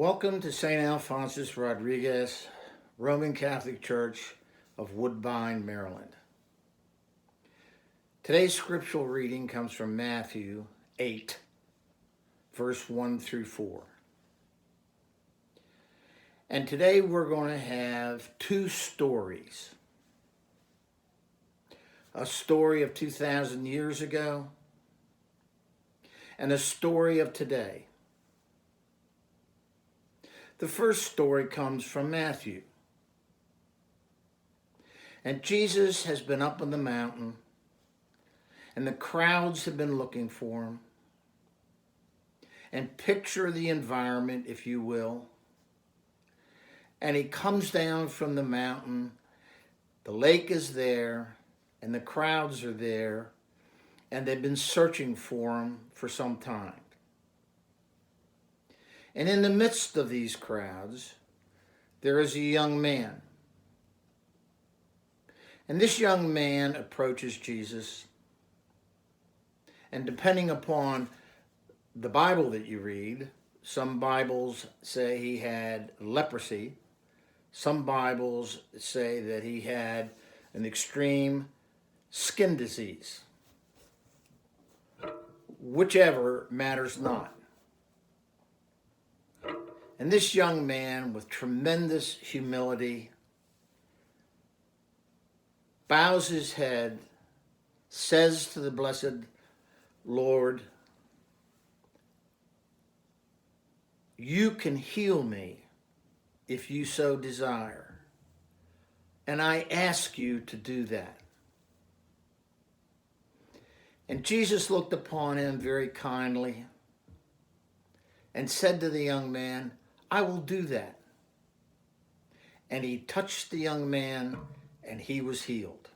Welcome to St. Alphonsus Rodriguez, Roman Catholic Church of Woodbine, Maryland. Today's scriptural reading comes from Matthew 8, verse 1 through 4. And today we're going to have two stories. A story of 2,000 years ago and a story of today. The first story comes from Matthew. And Jesus has been up on the mountain, and the crowds have been looking for him. And picture the environment, if you will. And he comes down from the mountain, the lake is there, and the crowds are there, and they've been searching for him for some time. And in the midst of these crowds, there is a young man. And this young man approaches Jesus. And depending upon the Bible that you read, some Bibles say he had leprosy. Some Bibles say that he had an extreme skin disease. Whichever matters not. And this young man, with tremendous humility, bows his head, says to the blessed Lord, "You can heal me if you so desire, and I ask you to do that." And Jesus looked upon him very kindly and said to the young man, "I will do that." And he touched the young man, and he was healed.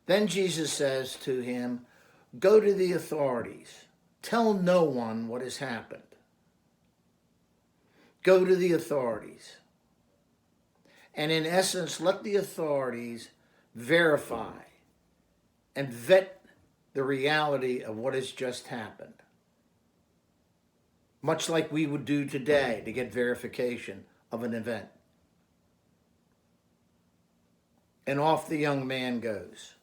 Then Jesus says to him, "Go to the authorities. Tell no one what has happened." Go to the authorities. And in essence, let the authorities verify and vet the reality of what has just happened. Much like we would do today to get verification of an event. And off the young man goes.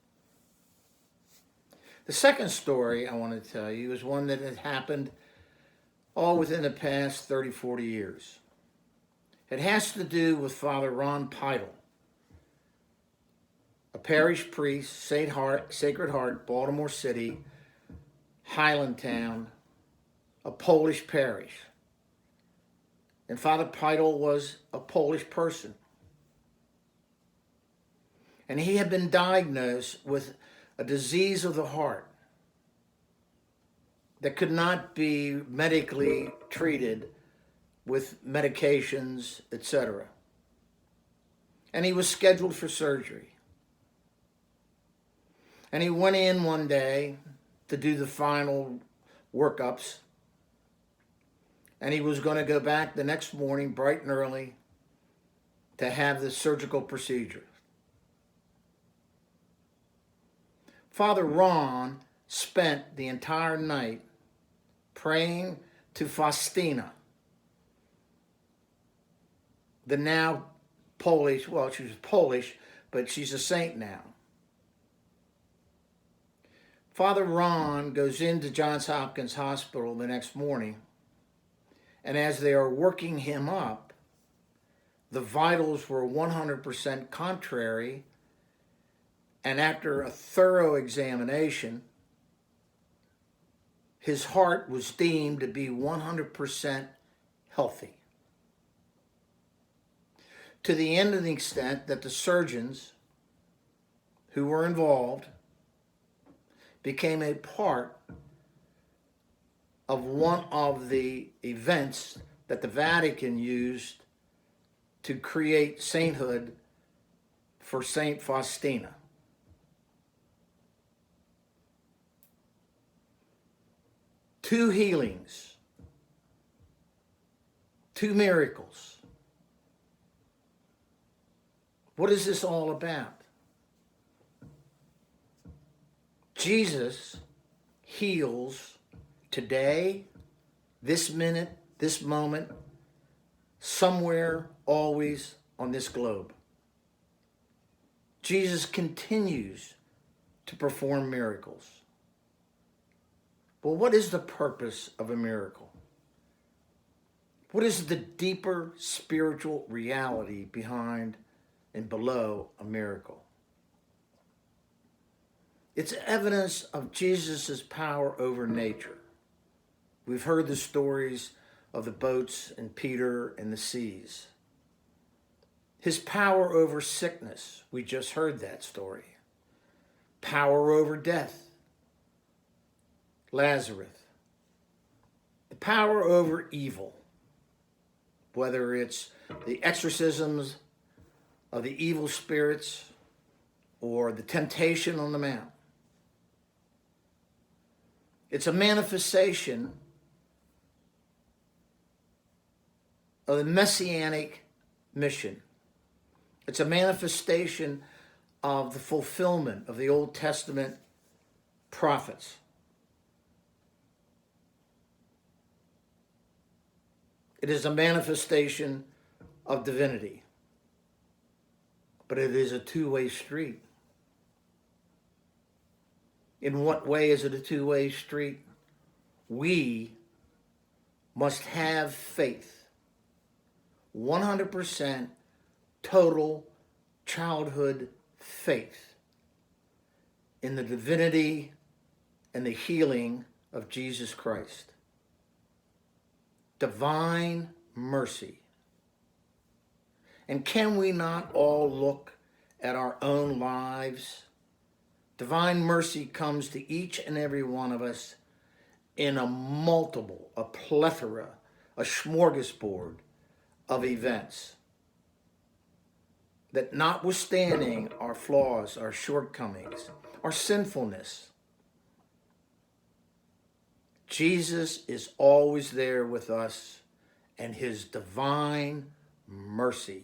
The second story I want to tell you is one that had happened all within the past 30, 40 years. It has to do with Father Ron Peitel, a parish priest, Sacred Heart, Baltimore City, Highlandtown, a Polish parish. And Father Peitel was a Polish person. And he had been diagnosed with a disease of the heart that could not be medically treated with medications, etc. And he was scheduled for surgery. And he went in one day to do the final workups. And he was going to go back the next morning, bright and early, to have the surgical procedure. Father Ron spent the entire night praying to Faustina, the now Polish, well, she was Polish, but she's a saint now. Father Ron goes into Johns Hopkins Hospital the next morning, and as they are working him up, the vitals were 100% contrary, and after a thorough examination, his heart was deemed to be 100% healthy. To the end of the extent that the surgeons who were involved became a part of one of the events that the Vatican used to create sainthood for Saint Faustina. Two healings, two miracles. What is this all about? Jesus heals today this minute, this moment, somewhere, always on this globe. Jesus continues to perform miracles. Well, what is the purpose of a miracle? What is the deeper spiritual reality behind and below a miracle? It's evidence of Jesus' power over nature. We've heard the stories of the boats and Peter and the seas. His power over sickness, we just heard that story. Power over death, Lazarus. The power over evil, whether it's the exorcisms of the evil spirits or the temptation on the mount. It's a manifestation of the messianic mission. It's a manifestation of the fulfillment of the Old Testament prophets. It is a manifestation of divinity. But it is a two-way street. In what way is it a two-way street? We must have faith. 100% total childhood faith in the divinity and the healing of Jesus Christ. Divine mercy. And can we not all look at our own lives? Divine mercy comes to each and every one of us in a plethora, a smorgasbord of events that, notwithstanding our flaws, our shortcomings, our sinfulness, Jesus is always there with us, and his divine mercy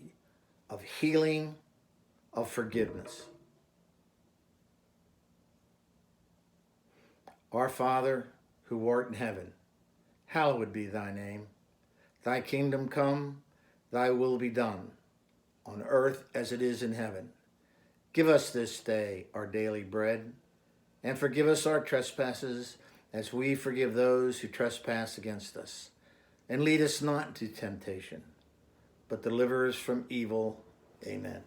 of healing, of forgiveness. Our Father, who art in heaven, hallowed be thy name. Thy kingdom come, thy will be done, on earth as it is in heaven. Give us this day our daily bread, and forgive us our trespasses, as we forgive those who trespass against us. And lead us not into temptation, but deliver us from evil. Amen.